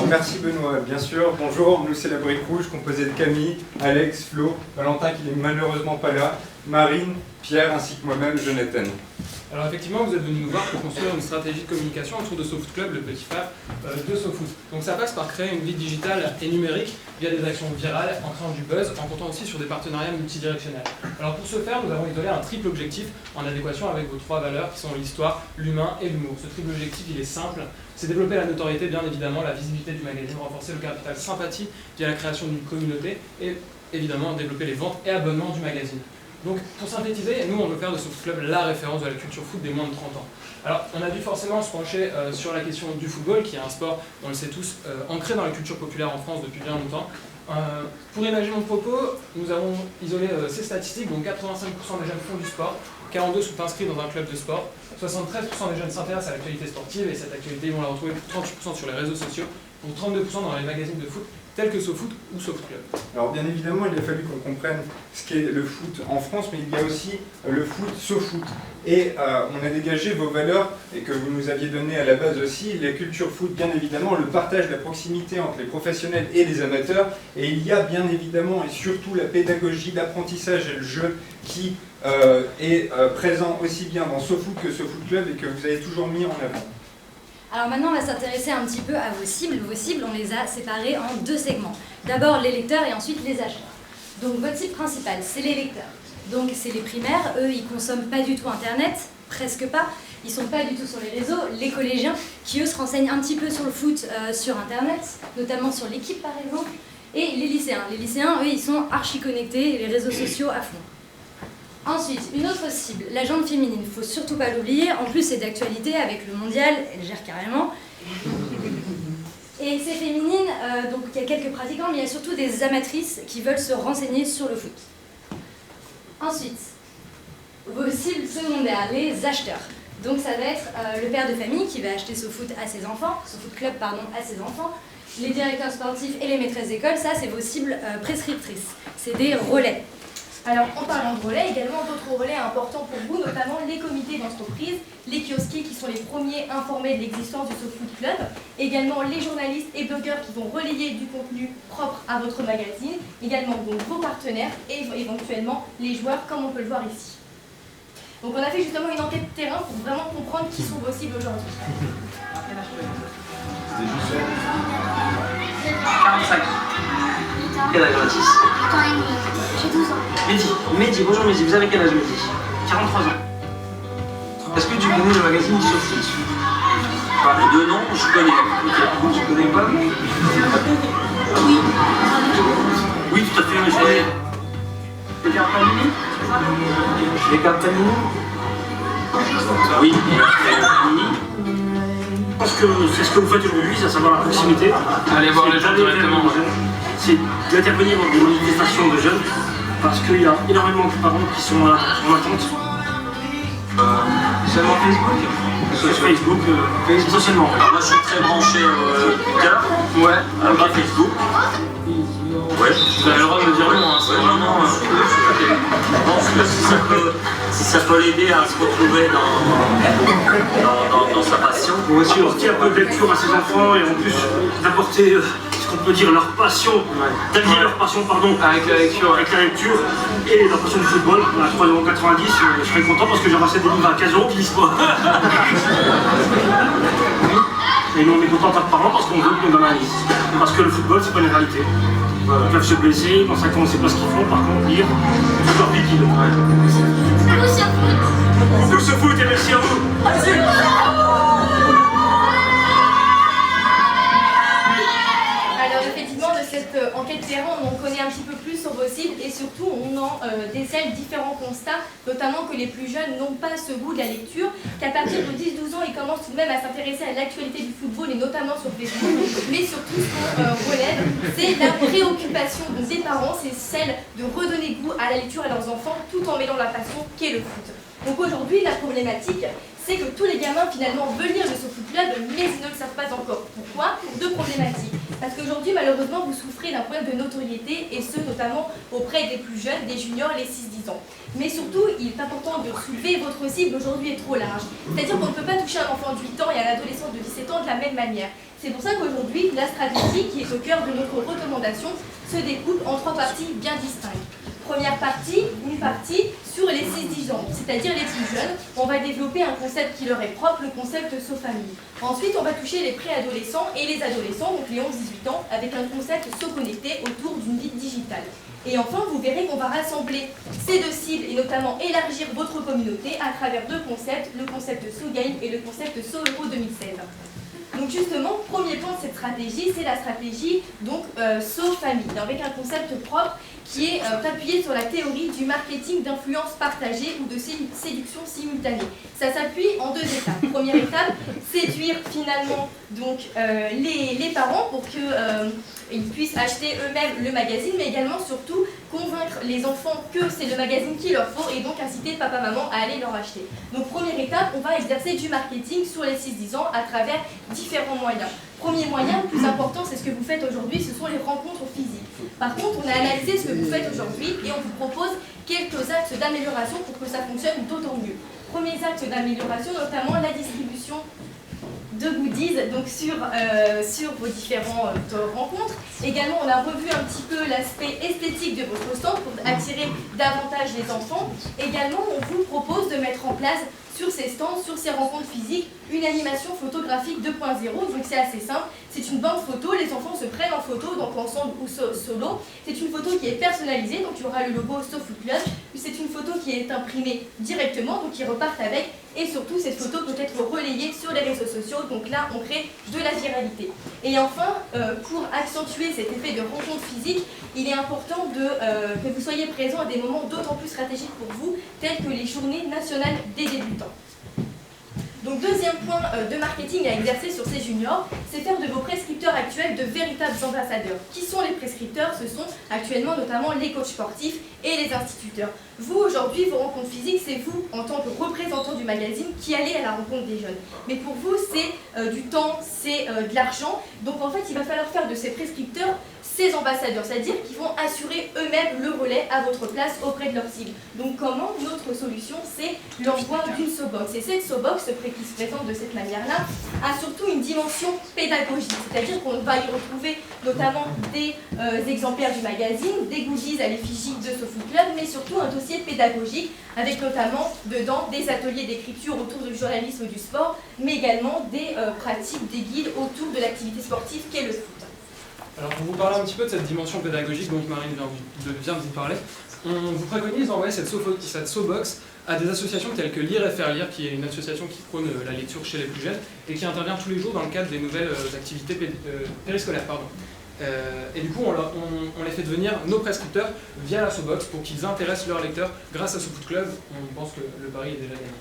Alors merci Benoît, bien sûr. Bonjour, nous c'est la Brique Rouge composée de Camille, Alex, Flo, Valentin qui n'est malheureusement pas là, Marine, Pierre ainsi que moi-même, Jonathan. Alors effectivement, vous êtes venu nous voir pour construire une stratégie de communication autour de SoFoot Club, le petit frère de SoFoot. Donc ça passe par créer une vie digitale et numérique via des actions virales, en créant du buzz, en comptant aussi sur des partenariats multidirectionnels. Alors pour ce faire, nous avons isolé un triple objectif en adéquation avec vos trois valeurs qui sont l'histoire, l'humain et l'humour. Ce triple objectif, il est simple, c'est développer la notoriété, bien évidemment, la visibilité du magazine, renforcer le capital sympathie via la création d'une communauté et évidemment développer les ventes et abonnements du magazine. Donc, pour synthétiser, nous, on veut faire de SoFoot Club la référence de la culture foot des moins de 30 ans. Alors, on a dû forcément se pencher sur la question du football, qui est un sport, on le sait tous, ancré dans la culture populaire en France depuis bien longtemps. Pour imaginer mon propos, nous avons isolé ces statistiques, donc 85% des jeunes font du sport, 42 sont inscrits dans un club de sport, 73% des jeunes s'intéressent à l'actualité sportive, et cette actualité, ils vont la retrouver 38% sur les réseaux sociaux, pour 32% dans les magazines de foot, tels que SoFoot ou SoFoot Club. Alors bien évidemment, il a fallu qu'on comprenne ce qu'est le foot en France, mais il y a aussi le foot SoFoot. Et on a dégagé vos valeurs, et que vous nous aviez données à la base aussi, la culture foot, bien évidemment, le partage, la proximité entre les professionnels et les amateurs, et il y a bien évidemment et surtout la pédagogie, l'apprentissage et le jeu qui est présent aussi bien dans SoFoot que SoFoot Club et que vous avez toujours mis en avant. Alors maintenant, on va s'intéresser un petit peu à vos cibles. Vos cibles, on les a séparées en deux segments. D'abord les lecteurs et ensuite les acheteurs. Donc votre cible principale, c'est les lecteurs. Donc c'est les primaires, eux, ils consomment pas du tout Internet, presque pas. Ils sont pas du tout sur les réseaux. Les collégiens, qui eux se renseignent un petit peu sur le foot sur Internet, notamment sur l'équipe par exemple. Et les lycéens. Les lycéens, eux, ils sont archi connectés, les réseaux sociaux à fond. Ensuite, une autre cible, la gente féminine, il ne faut surtout pas l'oublier, en plus c'est d'actualité avec le mondial, elle gère carrément. Et ces féminines, donc il y a quelques pratiquants, mais il y a surtout des amatrices qui veulent se renseigner sur le foot. Ensuite, vos cibles secondaires, les acheteurs. Donc ça va être le père de famille qui va acheter SoFoot à ses enfants, SoFoot Club pardon, à ses enfants, les directeurs sportifs et les maîtresses d'école, ça c'est vos cibles prescriptrices, c'est des relais. Alors, en parlant de relais, également d'autres relais importants pour vous, notamment les comités d'entreprise, les kiosquiers qui sont les premiers informés de l'existence du SoFoot Club, également les journalistes et blogueurs qui vont relayer du contenu propre à votre magazine, également donc vos partenaires et éventuellement les joueurs comme on peut le voir ici. Donc on a fait justement une enquête de terrain pour vraiment comprendre qui sont vos cibles aujourd'hui. 45. Quel âge Mathis? J'ai 12 ans. Mehdi, bonjour Mehdi, vous avez quel âge Mehdi? 43 ans. Est-ce que tu connais le magazine SoFoot? De nom, je connais. Ok, tu connais pas? Oui. Oui, tout à fait, mais je connais. Les cartes Panini? Les cartes Panini? Oui, les cartes Panini. Je pense que c'est ce que vous faites aujourd'hui, c'est à savoir la proximité. Allez voir les gens directement. C'est d'intervenir dans des manifestations de jeunes, parce qu'il y a énormément de parents qui sont en attente. Seulement Facebook? Sur Facebook, essentiellement. Alors moi je suis très branché Twitter. Ouais. Pas Facebook. Ouais. Vous avez le droit de me dire non, hein, c'est vraiment... Je pense que si ça peut l'aider à se retrouver dans sa passion. On va aussi apporter un peu de lecture à ses enfants et en plus d'apporter ce qu'on peut dire leur passion, d'allier leur passion pardon, avec la lecture et leur passion du football. À 3,90 €, je serais content parce que j'ai ramassé des livres à 15 € qui lisent pas. Et nous on est content en tant que parents parce qu'on veut qu'on donne un livre. Parce que le football c'est pas une réalité. Ils peuvent se blesser, dans 5 ans on ne sait pas ce qu'ils font, par contre lire, c'est leur liquide. Nous se foot et merci à vous. Alors effectivement, de cette enquête terrain, on connaît un petit peu plus sur vos cibles et surtout on en décèle différents constats, notamment que les plus jeunes n'ont pas ce goût de la lecture, qu'à partir de 10-12 ans, ils commencent tout de même à s'intéresser à l'actualité du football et notamment sur Facebook, mais surtout ce qu'on relève, c'est la préoccupation des parents, c'est celle de redonner goût à la lecture à leurs enfants tout en mêlant la passion qu'est le foot. Donc aujourd'hui, la problématique, c'est que tous les gamins finalement veulent lire le SoFoot Club, mais ils ne le savent pas encore. Pourquoi? Pour deux problématiques. Parce qu'aujourd'hui, malheureusement, vous souffrez d'un problème de notoriété, et ce, notamment auprès des plus jeunes, des juniors, les 6-10 ans. Mais surtout, il est important de soulever votre cible aujourd'hui est trop large. C'est-à-dire qu'on ne peut pas toucher un enfant de 8 ans et un adolescent de 17 ans de la même manière. C'est pour ça qu'aujourd'hui, la stratégie qui est au cœur de notre recommandation se découpe en 3 parties bien distinctes. Première partie, une partie sur les 6-10 ans, c'est-à-dire les plus jeunes. On va développer un concept qui leur est propre, le concept SoFamily. Ensuite, on va toucher les préadolescents et les adolescents, donc les 11-18 ans, avec un concept SoConnecté autour d'une vie digitale. Et enfin, vous verrez qu'on va rassembler ces 2 cibles et notamment élargir votre communauté à travers 2 concepts, le concept SoGame et le concept SoEuro 2016. Donc justement, premier point de cette stratégie, c'est la stratégie donc SoFamily, avec un concept propre qui est appuyé sur la théorie du marketing d'influence partagée ou de séduction simultanée. Ça s'appuie en 2 étapes. Première étape, séduire finalement donc, les parents pour qu'ils puissent acheter eux-mêmes le magazine, mais également surtout convaincre les enfants que c'est le magazine qu'il leur faut et donc inciter papa-maman à aller leur acheter. Donc première étape, on va exercer du marketing sur les 6-10 ans à travers différents moyens. Premier moyen, le plus important, c'est ce que vous faites aujourd'hui, ce sont les rencontres physiques. Par contre, on a analysé ce que vous faites aujourd'hui et on vous propose quelques axes d'amélioration pour que ça fonctionne d'autant mieux. Premiers axes d'amélioration, notamment la distribution de goodies donc sur vos différentes rencontres. Également, on a revu un petit peu l'aspect esthétique de votre stand pour attirer davantage les enfants. Également, on vous propose de mettre en place sur ces stands, sur ces rencontres physiques, une animation photographique 2.0. Donc c'est assez simple, c'est une bande photo, les enfants se prennent en photo, donc ensemble ou solo. C'est une photo qui est personnalisée, donc il y aura le logo SoFoot Club. Puis c'est une photo qui est imprimée directement, donc ils repartent avec. Et surtout, cette photo peut être relayée sur les réseaux sociaux, donc là on crée de la viralité. Et enfin, pour accentuer cet effet de rencontre physique, il est important que vous soyez présents à des moments d'autant plus stratégiques pour vous, tels que les journées nationales des débutants. Donc deuxième point de marketing à exercer sur ces juniors, c'est faire de vos prescripteurs actuels de véritables ambassadeurs. Qui sont les prescripteurs? Ce sont actuellement notamment les coachs sportifs et les instituteurs. Vous aujourd'hui, vos rencontres physiques, c'est vous en tant que représentant du magazine qui allez à la rencontre des jeunes. Mais pour vous, c'est du temps, c'est de l'argent. Donc en fait, il va falloir faire de ces prescripteurs ces ambassadeurs, c'est-à-dire qu'ils vont assurer eux-mêmes le relais à votre place auprès de leur cible. Donc comment? Notre solution, c'est l'envoi d'une SoBox. Et cette SoBox, qui se présente de cette manière-là, a surtout une dimension pédagogique, c'est-à-dire qu'on va y retrouver notamment des exemplaires du magazine, des goodies à l'effigie de SoFoot Club, mais surtout un dossier pédagogique avec notamment dedans des ateliers d'écriture autour du journalisme du sport, mais également des pratiques, des guides autour de l'activité sportive qu'est le foot. Alors pour vous parler un petit peu de cette dimension pédagogique dont Marine vient de vous parler, on vous préconise d'envoyer cette SoBox à des associations telles que Lire et Faire Lire, qui est une association qui prône la lecture chez les plus jeunes et qui intervient tous les jours dans le cadre des nouvelles activités périscolaires. Et du coup, on les fait devenir nos prescripteurs via la SoBox pour qu'ils intéressent leurs lecteurs grâce à SoFoot Club. On pense que le pari est déjà gagné.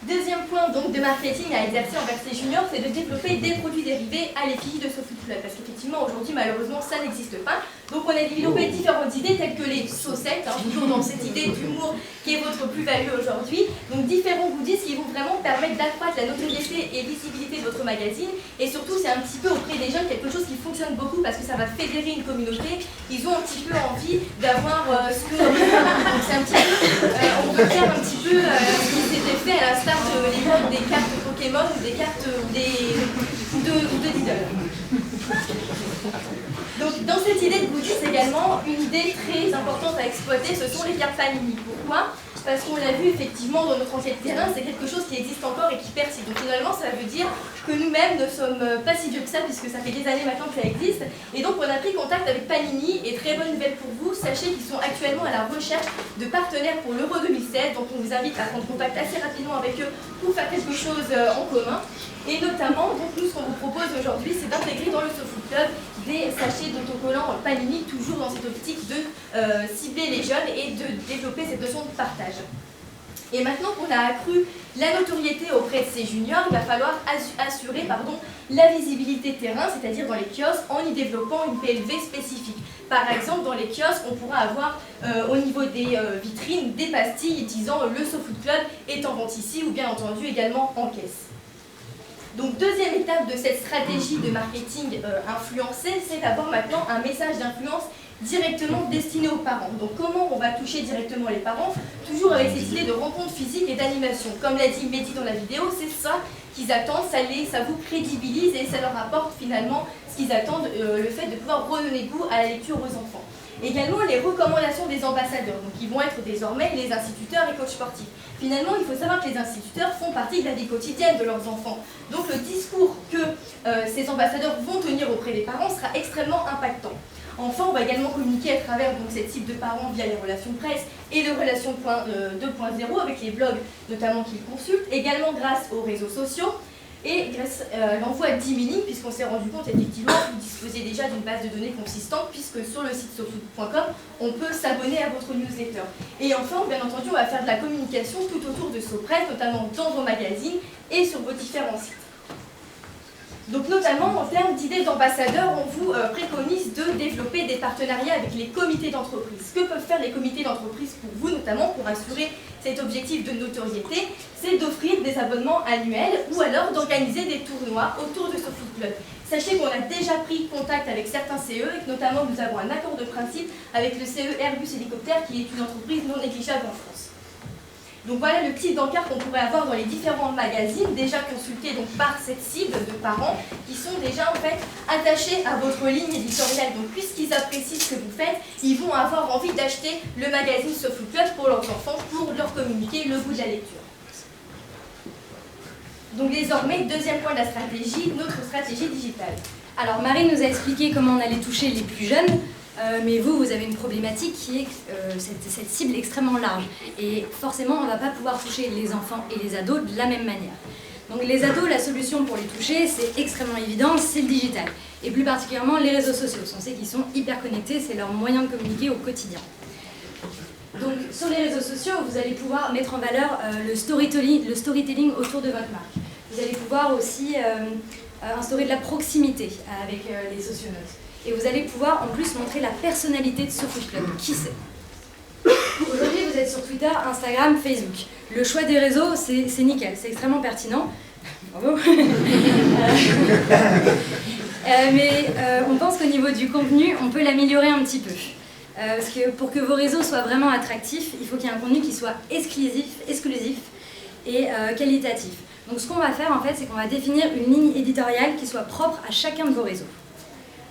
Deuxième point donc de marketing à exercer envers ces juniors, c'est de développer des produits dérivés à l'effigie de SoFoot Club. Parce qu'effectivement, aujourd'hui, malheureusement, ça n'existe pas. Donc on a développé différentes idées telles que les saucettes, toujours dans cette idée d'humour qui est votre plus-value aujourd'hui. Donc différents goodies qui vont vraiment permettre d'accroître la notoriété et visibilité de votre magazine. Et surtout, c'est un petit peu auprès des jeunes quelque chose qui fonctionne beaucoup parce que ça va fédérer une communauté. Ils ont un petit peu envie d'avoir ce que... Donc c'est un petit peu... on peut faire un petit peu ce qui s'était fait à l'instar de l'époque des cartes Pokémon ou des cartes de Lidl. Donc dans cette idée de goodies également, une idée très importante à exploiter, ce sont les cartes Panini. Pourquoi? Parce qu'on l'a vu effectivement dans notre enquête terrain, c'est quelque chose qui existe encore et qui persiste. Donc finalement, ça veut dire que nous-mêmes ne sommes pas si vieux que ça, puisque ça fait des années maintenant que ça existe. Et donc on a pris contact avec Panini, et très bonne nouvelle pour vous, sachez qu'ils sont actuellement à la recherche de partenaires pour l'Euro 2016. Donc on vous invite à prendre contact assez rapidement avec eux pour faire quelque chose en commun. Et notamment, donc nous, ce qu'on vous propose aujourd'hui, c'est d'intégrer dans le SoFoot Club des sachets d'autocollants Panini, toujours dans cette optique de cibler les jeunes et de développer cette notion de partage. Et maintenant qu'on a accru la notoriété auprès de ces juniors, il va falloir assurer la visibilité terrain, c'est-à-dire dans les kiosques, en y développant une PLV spécifique. Par exemple, dans les kiosques, on pourra avoir au niveau des vitrines des pastilles disant le SoFoot Club est en vente ici, ou bien entendu également en caisse. Donc deuxième étape de cette stratégie de marketing influencé, c'est d'avoir maintenant un message d'influence directement destiné aux parents. Donc comment on va toucher directement les parents? Toujours avec cette idée de rencontre physique et d'animation. Comme l'a dit Mehdi dans la vidéo, c'est ça qu'ils attendent, ça vous crédibilise et ça leur apporte finalement ce qu'ils attendent, le fait de pouvoir redonner goût à la lecture aux enfants. Également les recommandations des ambassadeurs, donc ils vont être désormais les instituteurs et coachs sportifs. Finalement, il faut savoir que les instituteurs font partie de la vie quotidienne de leurs enfants. Donc le discours que ces ambassadeurs vont tenir auprès des parents sera extrêmement impactant. Enfin, on va également communiquer à travers donc, cette cible de parents via les relations presse et les relations 2.0 avec les blogs notamment qu'ils consultent, également grâce aux réseaux sociaux et grâce à l'envoi d'emailing, puisqu'on s'est rendu compte effectivement que vous disposez déjà d'une base de données consistante, puisque sur le site sofoot.com, on peut s'abonner à votre newsletter. Et enfin, bien entendu, on va faire de la communication tout autour de Sopresse, notamment dans vos magazines et sur vos différents sites. Donc notamment en termes d'idées d'ambassadeurs, on vous préconise de développer des partenariats avec les comités d'entreprise. Ce que peuvent faire les comités d'entreprise pour vous, notamment pour assurer cet objectif de notoriété, c'est d'offrir des abonnements annuels ou alors d'organiser des tournois autour de SoFoot Club. Sachez qu'on a déjà pris contact avec certains CE et que notamment nous avons un accord de principe avec le CE Airbus Hélicoptère qui est une entreprise non négligeable en France. Donc voilà le type d'encart qu'on pourrait avoir dans les différents magazines, déjà consultés donc par cette cible de parents qui sont déjà en fait attachés à votre ligne éditoriale. Donc puisqu'ils apprécient ce que vous faites, ils vont avoir envie d'acheter le magazine SoFoot Club pour leurs enfants, pour leur communiquer le goût de la lecture. Donc désormais, deuxième point de la stratégie, notre stratégie digitale. Alors Marie nous a expliqué comment on allait toucher les plus jeunes. Mais vous avez une problématique qui est cette cible extrêmement large. Et forcément, on ne va pas pouvoir toucher les enfants et les ados de la même manière. Donc les ados, la solution pour les toucher, c'est extrêmement évident, c'est le digital. Et plus particulièrement les réseaux sociaux. On sait qu'ils sont hyper connectés, c'est leur moyen de communiquer au quotidien. Donc sur les réseaux sociaux, vous allez pouvoir mettre en valeur le storytelling autour de votre marque. Vous allez pouvoir aussi instaurer de la proximité avec les socionautes. Et vous allez pouvoir en plus montrer la personnalité de SoFoot Club. Qui c'est? Aujourd'hui, vous êtes sur Twitter, Instagram, Facebook. Le choix des réseaux, c'est nickel, c'est extrêmement pertinent. Bravo. Mais on pense qu'au niveau du contenu, on peut l'améliorer un petit peu. Parce que pour que vos réseaux soient vraiment attractifs, il faut qu'il y ait un contenu qui soit exclusif et qualitatif. Donc ce qu'on va faire en fait, c'est qu'on va définir une ligne éditoriale qui soit propre à chacun de vos réseaux.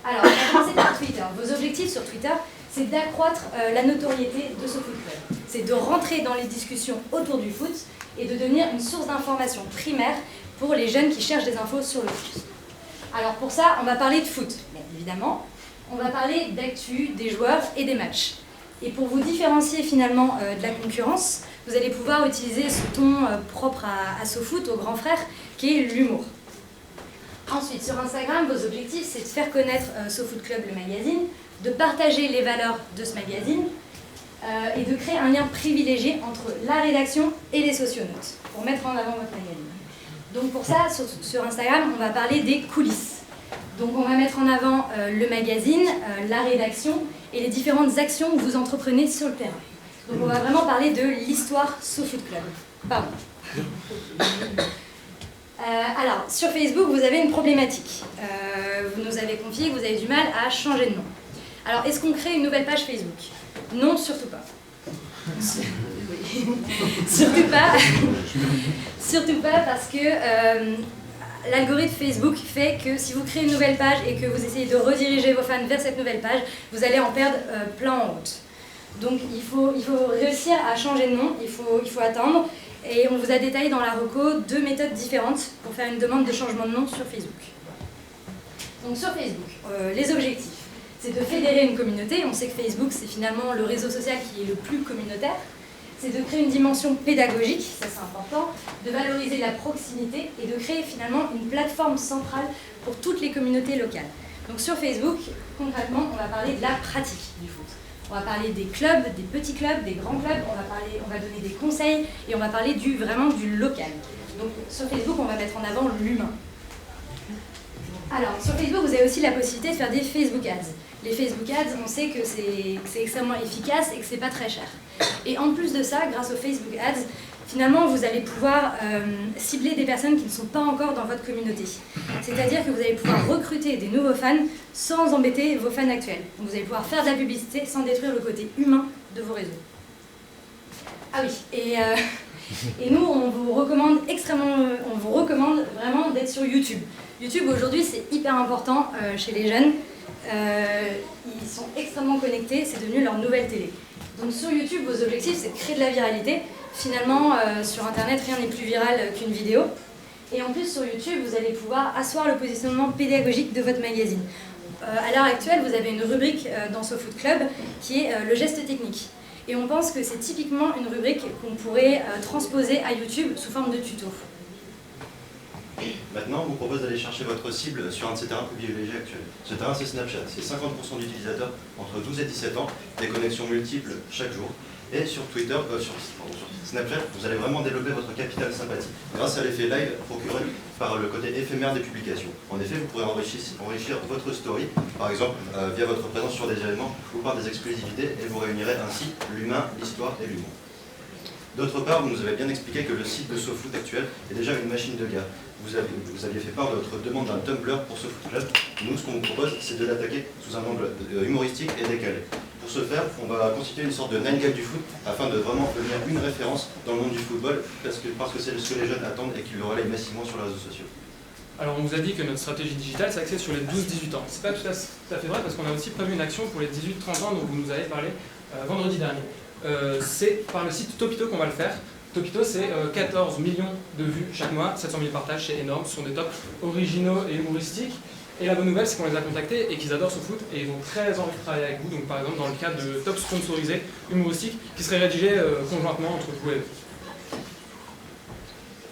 Alors, on va commencer par Twitter. Vos objectifs sur Twitter, c'est d'accroître la notoriété de SoFoot Club. C'est de rentrer dans les discussions autour du foot et de devenir une source d'information primaire pour les jeunes qui cherchent des infos sur le foot. Alors pour ça, on va parler de foot, bien évidemment. On va parler d'actu, des joueurs et des matchs. Et pour vous différencier finalement de la concurrence, vous allez pouvoir utiliser ce ton propre à SoFoot, au grand frère, qui est l'humour. Ensuite, sur Instagram, vos objectifs, c'est de faire connaître SoFoot Club, le magazine, de partager les valeurs de ce magazine et de créer un lien privilégié entre la rédaction et les socionautes pour mettre en avant votre magazine. Donc pour ça, sur Instagram, on va parler des coulisses. Donc on va mettre en avant le magazine, la rédaction et les différentes actions que vous entreprenez sur le terrain. Donc on va vraiment parler de l'histoire SoFoot Club. Pardon. Alors, sur Facebook, vous avez une problématique. Vous nous avez confié que vous avez du mal à changer de nom. Alors, est-ce qu'on crée une nouvelle page Facebook? Non, surtout pas. Surtout pas. Surtout pas parce que l'algorithme Facebook fait que si vous créez une nouvelle page et que vous essayez de rediriger vos fans vers cette nouvelle page, vous allez en perdre plein en route. Donc, il faut réussir à changer de nom, il faut attendre. Et on vous a détaillé dans la reco 2 méthodes différentes pour faire une demande de changement de nom sur Facebook. Donc sur Facebook, les objectifs, c'est de fédérer une communauté. On sait que Facebook, c'est finalement le réseau social qui est le plus communautaire. C'est de créer une dimension pédagogique, ça c'est important, de valoriser la proximité et de créer finalement une plateforme centrale pour toutes les communautés locales. Donc sur Facebook, concrètement, on va parler de la pratique du foot. On va parler des clubs, des petits clubs, des grands clubs, on va donner des conseils et on va parler vraiment du local. Donc sur Facebook, on va mettre en avant l'humain. Alors sur Facebook, vous avez aussi la possibilité de faire des Facebook Ads. Les Facebook Ads, on sait que c'est extrêmement efficace et que c'est pas très cher. Et en plus de ça, grâce aux Facebook Ads, finalement, vous allez pouvoir cibler des personnes qui ne sont pas encore dans votre communauté. C'est-à-dire que vous allez pouvoir recruter des nouveaux fans sans embêter vos fans actuels. Donc vous allez pouvoir faire de la publicité sans détruire le côté humain de vos réseaux. Ah oui, et Et nous, on vous recommande vraiment d'être sur YouTube. YouTube, aujourd'hui, c'est hyper important chez les jeunes. Ils sont extrêmement connectés, c'est devenu leur nouvelle télé. Donc sur YouTube, vos objectifs, c'est de créer de la viralité. Finalement, sur Internet, rien n'est plus viral qu'une vidéo. Et en plus, sur YouTube, vous allez pouvoir asseoir le positionnement pédagogique de votre magazine. À l'heure actuelle, vous avez une rubrique dans SoFoot Club qui est le geste technique. Et on pense que c'est typiquement une rubrique qu'on pourrait transposer à YouTube sous forme de tuto. Maintenant, on vous propose d'aller chercher votre cible sur un de ces terrains privilégiés actuels. Ce terrain, c'est Snapchat. C'est 50% d'utilisateurs entre 12 et 17 ans, des connexions multiples chaque jour. Et sur Twitter, sur Snapchat, vous allez vraiment développer votre capital sympathie grâce à l'effet live procuré par le côté éphémère des publications. En effet, vous pourrez enrichir votre story, par exemple via votre présence sur des événements ou par des exclusivités, et vous réunirez ainsi l'humain, l'histoire et l'humour. D'autre part, vous nous avez bien expliqué que le site de SoFoot actuel est déjà une machine de guerre. Vous aviez fait part de votre demande d'un Tumblr pour SoFoot Club. Nous, ce qu'on vous propose, c'est de l'attaquer sous un angle humoristique et décalé. Pour ce faire, on va constituer une sorte de 9gag du foot afin de vraiment devenir une référence dans le monde du football parce que c'est ce que les jeunes attendent et qu'ils le relayent massivement sur les réseaux sociaux. Alors on vous a dit que notre stratégie digitale s'axait sur les 12-18 ans. C'est pas tout à fait vrai parce qu'on a aussi prévu une action pour les 18-30 ans dont vous nous avez parlé vendredi dernier. C'est par le site Topito qu'on va le faire. Topito, c'est 14 millions de vues chaque mois, 700 000 partages, c'est énorme, ce sont des tops originaux et humoristiques. Et la bonne nouvelle, c'est qu'on les a contactés et qu'ils adorent ce foot et ils ont très envie de travailler avec vous. Donc par exemple dans le cadre de tops sponsorisés, humoristiques, qui seraient rédigés conjointement entre vous et vous.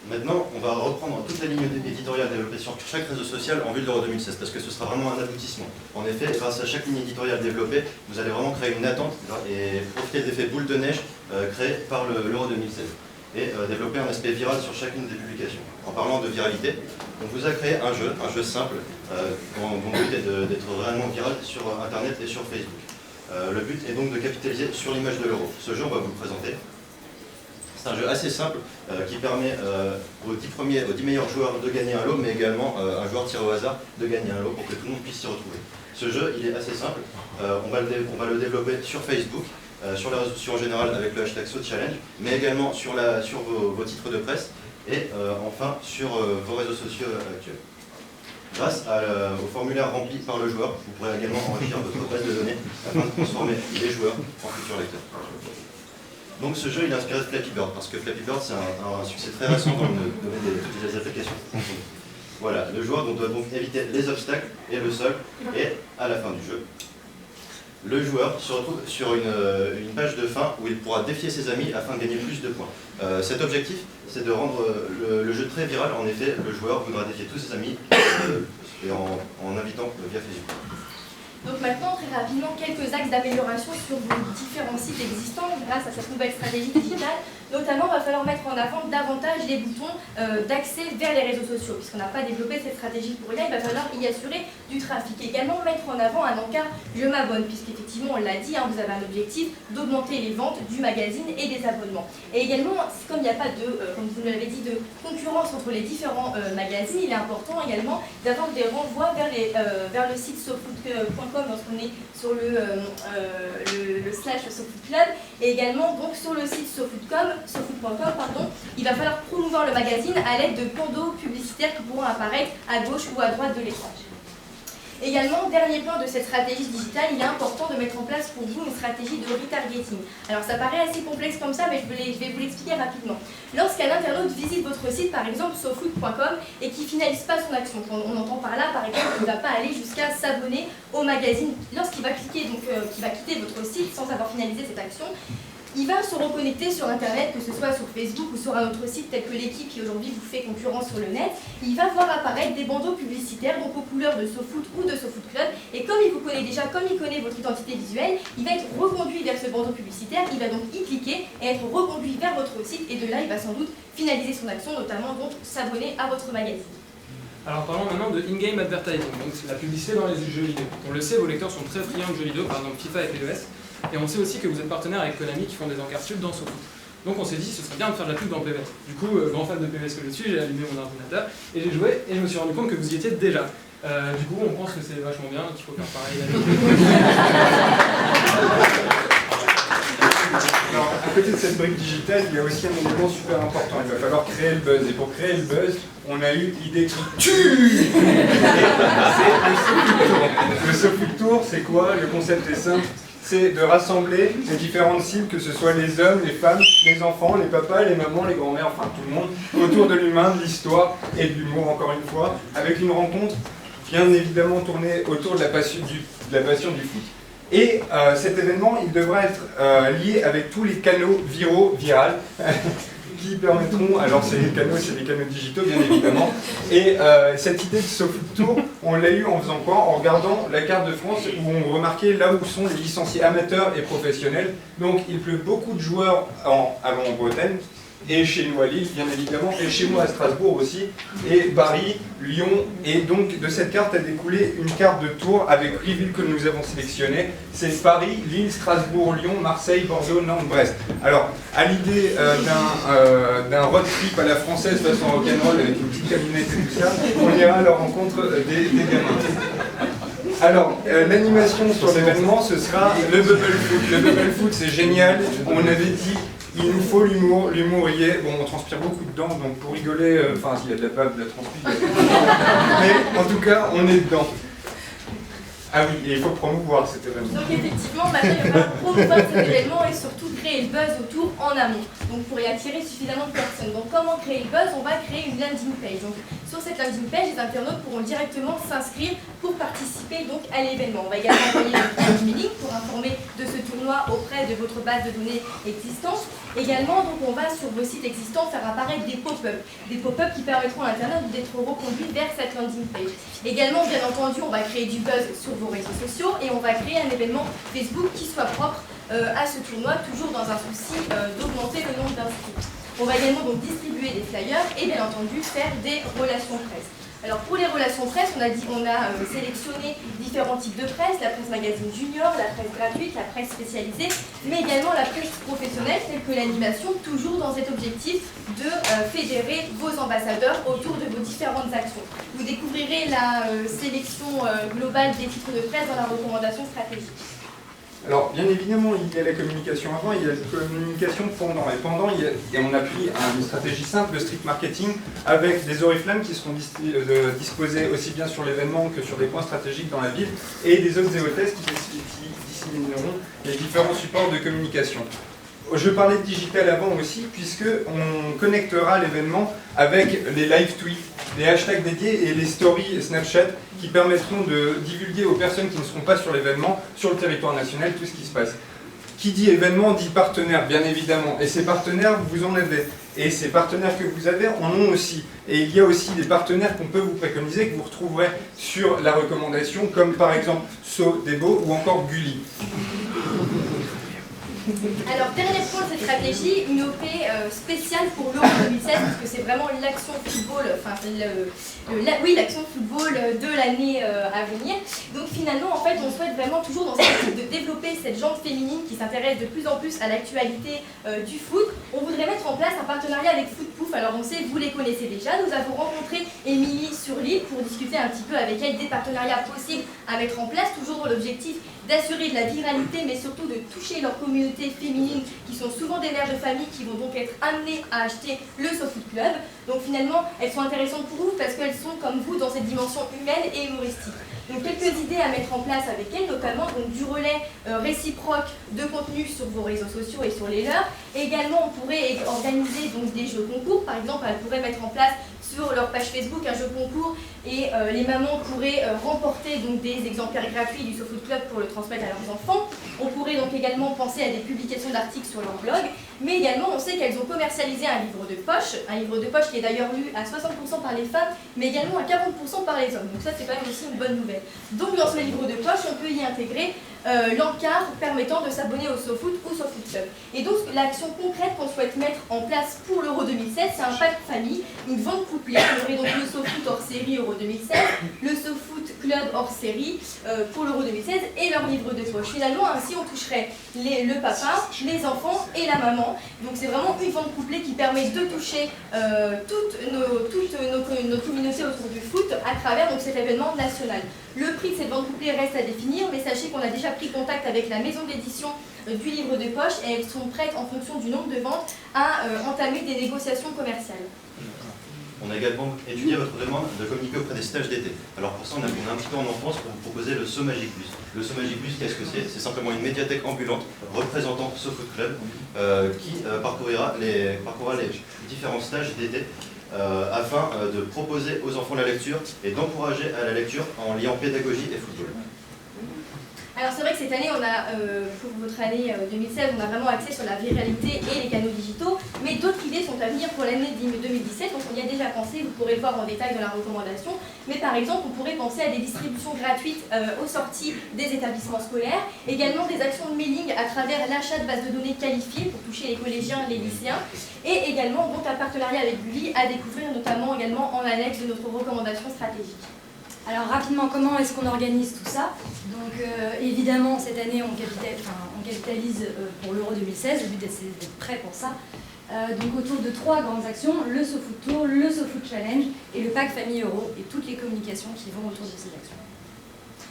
Maintenant, on va reprendre toute la ligne éditoriale développée sur chaque réseau social en vue de l'Euro 2016, parce que ce sera vraiment un aboutissement. En effet, grâce à chaque ligne éditoriale développée, vous allez vraiment créer une attente et profiter de l'effet boule de neige créé par l'Euro 2016, et développer un aspect viral sur chacune des publications. En parlant de viralité, on vous a créé un jeu simple, dont le but est d'être réellement viral sur Internet et sur Facebook. Le but est donc de capitaliser sur l'image de l'Euro. Ce jeu, on va vous le présenter. C'est un jeu assez simple qui permet aux 10 meilleurs joueurs de gagner un lot, mais également un joueur tiré au hasard de gagner un lot pour que tout le monde puisse s'y retrouver. Ce jeu, il est assez simple. On va le développer sur Facebook, sur les réseaux sociaux en général avec le hashtag SoChallenge, mais également sur vos titres de presse et enfin sur vos réseaux sociaux actuels. Grâce au formulaire rempli par le joueur, vous pourrez également enrichir votre base de données afin de transformer les joueurs en futurs lecteurs. Donc ce jeu il est inspiré de Flappy Bird, parce que Flappy Bird c'est un succès très récent dans le domaine des applications. Voilà, le joueur doit donc éviter les obstacles et le sol, et à la fin du jeu, le joueur se retrouve sur une page de fin où il pourra défier ses amis afin de gagner plus de points. Cet objectif c'est de rendre le jeu très viral. En effet, le joueur voudra défier tous ses amis en invitant via Facebook. Donc maintenant, très rapidement, quelques axes d'amélioration sur vos différents sites existants grâce à cette nouvelle stratégie digitale. Notamment, il va falloir mettre en avant davantage les boutons d'accès vers les réseaux sociaux. Puisqu'on n'a pas développé cette stratégie pour rien, il va falloir y assurer du trafic. Également, mettre en avant un encart « Je m'abonne », puisqu'effectivement, on l'a dit, vous avez un objectif d'augmenter les ventes du magazine et des abonnements. Et également, comme il n'y a pas de, comme vous l'avez dit, de concurrence entre les différents magazines, il est important également d'avoir des renvois vers le site sofoot.com lorsqu'on est sur le slash SoFoot Club, et également donc sur le site sofoot.com, il va falloir promouvoir le magazine à l'aide de bandeaux publicitaires qui pourront apparaître à gauche ou à droite de l'écran. Également, dernier point de cette stratégie digitale, il est important de mettre en place pour vous une stratégie de retargeting. Alors ça paraît assez complexe comme ça, mais je vais vous l'expliquer rapidement. Lorsqu'un internaute visite votre site, par exemple sofoot.com, et qui ne finalise pas son action, on entend par là, par exemple, qu'il ne va pas aller jusqu'à s'abonner au magazine, lorsqu'il va cliquer, donc qu'il va quitter votre site sans avoir finalisé cette action, il va se reconnecter sur Internet, que ce soit sur Facebook ou sur un autre site tel que l'équipe qui aujourd'hui vous fait concurrence sur le net. Il va voir apparaître des bandeaux publicitaires, donc aux couleurs de SoFoot ou de SoFoot Club. Et comme il vous connaît déjà, comme il connaît votre identité visuelle, il va être reconduit vers ce bandeau publicitaire. Il va donc y cliquer et être reconduit vers votre site. Et de là, il va sans doute finaliser son action, notamment donc s'abonner à votre magazine. Alors parlons maintenant de in-game advertising, donc c'est la publicité dans les jeux vidéo. On le sait, vos lecteurs sont très friands de jeux vidéo, par exemple FIFA et PES. Et on sait aussi que vous êtes partenaire avec Konami qui font des encarts pubs dans SoFoot. Donc on s'est dit ce serait bien de faire de la pub dans PES. Du coup, grand fan de PES que je suis, j'ai allumé mon ordinateur et j'ai joué et je me suis rendu compte que vous y étiez déjà. Du coup, on pense que c'est vachement bien, qu'il faut faire pareil. Alors, à côté de cette brique digitale, il y a aussi un élément super important. Il va falloir créer le buzz. Et pour créer le buzz, on a eu l'idée qui tue. C'est le SoFood Tour. Le SoFood Tour, c'est quoi? Le concept est simple. C'est de rassembler les différentes cibles, que ce soit les hommes, les femmes, les enfants, les papas, les mamans, les grands-mères, enfin tout le monde, autour de l'humain, de l'histoire et de l'humour, encore une fois, avec une rencontre bien évidemment tournée autour de la passion du foot. Et cet événement, il devra être lié avec tous les canaux viraux, qui permettront, alors c'est des canaux digitaux bien évidemment, et cette idée de SoFood Tour, on l'a eu en faisant quoi? En regardant la carte de France où on remarquait là où sont les licenciés amateurs et professionnels. Donc il pleut beaucoup de joueurs en Bretagne, et chez nous à Lille bien évidemment, et chez moi à Strasbourg aussi, et Paris, Lyon, et donc de cette carte a découlé une carte de tour avec 8 villes que nous avons sélectionnées. C'est Paris, Lille, Strasbourg, Lyon, Marseille, Bordeaux, Nantes, Brest. Alors, à l'idée d'un road trip à la française façon rock'n'roll avec une petite camionnette et tout ça, on ira à la rencontre des gamins. Alors, l'animation sur l'événement, ce sera le Bubble Foot. Le Bubble Foot, c'est génial. On avait dit, il nous faut l'humour. L'humour y est. Bon, on transpire beaucoup dedans, donc pour rigoler, enfin, s'il y a de la pâte, de la transpire. Mais en tout cas, on est dedans. Ah oui, et il faut promouvoir cet événement. Donc effectivement, maintenant il va promouvoir cet événement et surtout créer le buzz autour en amont. Donc pour y attirer suffisamment de personnes. Donc comment créer le buzz? On va créer une landing page. Donc sur cette landing page, les internautes pourront directement s'inscrire pour participer donc à l'événement. On va également envoyer un emailing pour informer de ce tournoi auprès de votre base de données existante. Également, donc on va sur vos sites existants faire apparaître des pop-up qui permettront à l'internaute d'être reconduit vers cette landing page. Également, bien entendu, on va créer du buzz sur vos réseaux sociaux et on va créer un événement Facebook qui soit propre à ce tournoi, toujours dans un souci d'augmenter le nombre d'inscrits. On va également donc distribuer des flyers et bien entendu faire des relations presse. Alors pour les relations presse, on a sélectionné différents types de presse, la presse magazine junior, la presse gratuite, la presse spécialisée, mais également la presse professionnelle telle que l'animation, toujours dans cet objectif de fédérer vos ambassadeurs autour de vos différentes actions. Vous découvrirez la sélection globale des titres de presse dans la recommandation stratégique. Alors, bien évidemment, il y a la communication avant, il y a la communication pendant. Et pendant, on a pris une stratégie simple, le street marketing, avec des oriflammes qui seront disposées aussi bien sur l'événement que sur des points stratégiques dans la ville, et des autres zéhotesses qui dissimineront les différents supports de communication. Je parlais de digital avant aussi, puisqu'on connectera l'événement avec les live tweets, les hashtags dédiés et les stories Snapchat qui permettront de divulguer aux personnes qui ne seront pas sur l'événement, sur le territoire national, tout ce qui se passe. Qui dit événement dit partenaire, bien évidemment. Et ces partenaires, vous en avez. Et ces partenaires que vous avez en ont aussi. Et il y a aussi des partenaires qu'on peut vous préconiser, que vous retrouverez sur la recommandation, comme par exemple Sodebo ou encore Gulli. Alors, dernier point de cette stratégie, une OP spéciale pour l'Euro 2016, parce que c'est vraiment l'action football, l'action football de l'année à venir. Donc finalement, en fait, on souhaite vraiment toujours dans cette équipe de développer cette jante féminine qui s'intéresse de plus en plus à l'actualité du foot. On voudrait mettre en place un partenariat avec Footpouf. Alors on sait, vous les connaissez déjà, nous avons rencontré Émilie sur Lille pour discuter un petit peu avec elle des partenariats possibles à mettre en place, toujours dans l'objectif d'assurer de la viralité, mais surtout de toucher leur communauté féminine, qui sont souvent des mères de famille, qui vont donc être amenées à acheter le SoFood Club. Donc finalement, elles sont intéressantes pour vous parce qu'elles sont comme vous dans cette dimension humaine et humoristique. Donc quelques idées à mettre en place avec elles, notamment donc, du relais réciproque de contenu sur vos réseaux sociaux et sur les leurs. Et également, on pourrait organiser donc, des jeux concours. Par exemple, elles pourraient mettre en place sur leur page Facebook un jeu concours et les mamans pourraient remporter donc, des exemplaires gratuits du SoFood Club pour le transmettre à leurs enfants. On pourrait donc également penser à des publications d'articles sur leur blog, mais également on sait qu'elles ont commercialisé un livre de poche qui est d'ailleurs lu à 60% par les femmes, mais également à 40% par les hommes. Donc ça c'est quand même aussi une bonne nouvelle. Donc dans ce livre de poche, on peut y intégrer l'encart permettant de s'abonner au SoFood ou SoFood Club. Et donc l'action concrète qu'on souhaite mettre en place pour l'Euro 2016, c'est un pack famille, une vente couplée. Il y aurait donc le SoFood hors série Euro 2016, le SoFood club hors série pour l'Euro 2016 et leur livre de poche. Finalement, ainsi on toucherait le papa, les enfants et la maman. Donc c'est vraiment une vente couplée qui permet de toucher toutes nos communautés autour du foot à travers donc, cet événement national. Le prix de cette vente couplée reste à définir, mais sachez qu'on a déjà pris contact avec la maison d'édition du livre de poche et elles sont prêtes en fonction du nombre de ventes à entamer des négociations commerciales. On a également étudié votre demande de communiquer auprès des stages d'été. Alors pour ça, on a un petit peu en enfance pour vous proposer le SoMagic Bus. Le SoMagic Bus, qu'est-ce que c'est? C'est simplement une médiathèque ambulante représentant SoFoot Club qui parcourra les différents stages d'été afin de proposer aux enfants la lecture et d'encourager à la lecture en liant pédagogie et football. Alors c'est vrai que cette année, on a, pour votre année 2016, on a vraiment axé sur la viralité et les canaux digitaux, mais d'autres idées sont à venir pour l'année 2017, donc on y a déjà pensé, vous pourrez le voir en détail dans la recommandation, mais par exemple, on pourrait penser à des distributions gratuites aux sorties des établissements scolaires, également des actions de mailing à travers l'achat de bases de données qualifiées pour toucher les collégiens, les lycéens, et également donc un partenariat avec Bully à découvrir notamment également en annexe de notre recommandation stratégique. Alors rapidement, comment est-ce qu'on organise tout ça? Donc évidemment, cette année, on capitalise pour l'Euro 2016, le but d'être prêt pour ça. Donc autour de 3 grandes actions, le SoFoot Tour, le SoFoot Challenge et le pack Famille Euro et toutes les communications qui vont autour de ces actions.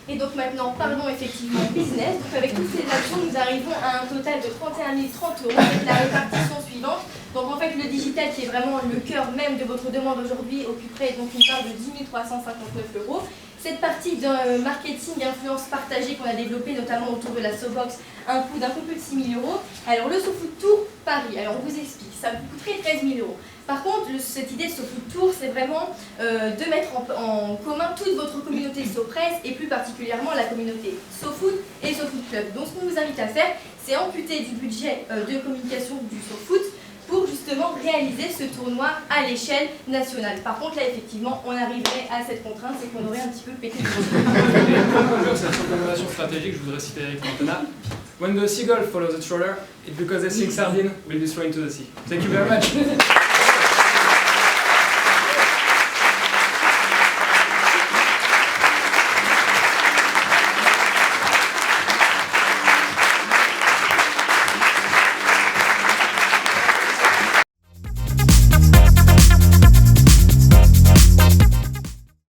Et donc maintenant, parlons effectivement business. Donc avec toutes ces actions, nous arrivons à un total de 31 030 € avec la répartition suivante. Donc en fait, le digital, qui est vraiment le cœur même de votre demande aujourd'hui, occuperait donc une part de 10 359 €. Cette partie de marketing influence partagée qu'on a développée notamment autour de la SoBox, un coût d'un peu plus de 6 000 €. Alors le SoFoot Tour Paris, alors on vous explique, ça vous coûterait 13 000 €. Par contre, cette idée de SoFoot Tour, c'est vraiment de mettre en commun toute votre communauté SoPresse et plus particulièrement la communauté SoFoot et SoFoot Club. Donc ce qu'on vous invite à faire, c'est amputer du budget de communication du SoFoot pour justement réaliser ce tournoi à l'échelle nationale. Par contre, là, effectivement, on arriverait à cette contrainte, c'est qu'on aurait un petit peu pété le Pour conclure cette recommandation stratégique, je voudrais citer Eric Cantona. When the seagull follows the trawler, it's because they think sardine will be thrown into the sea. Thank you very much.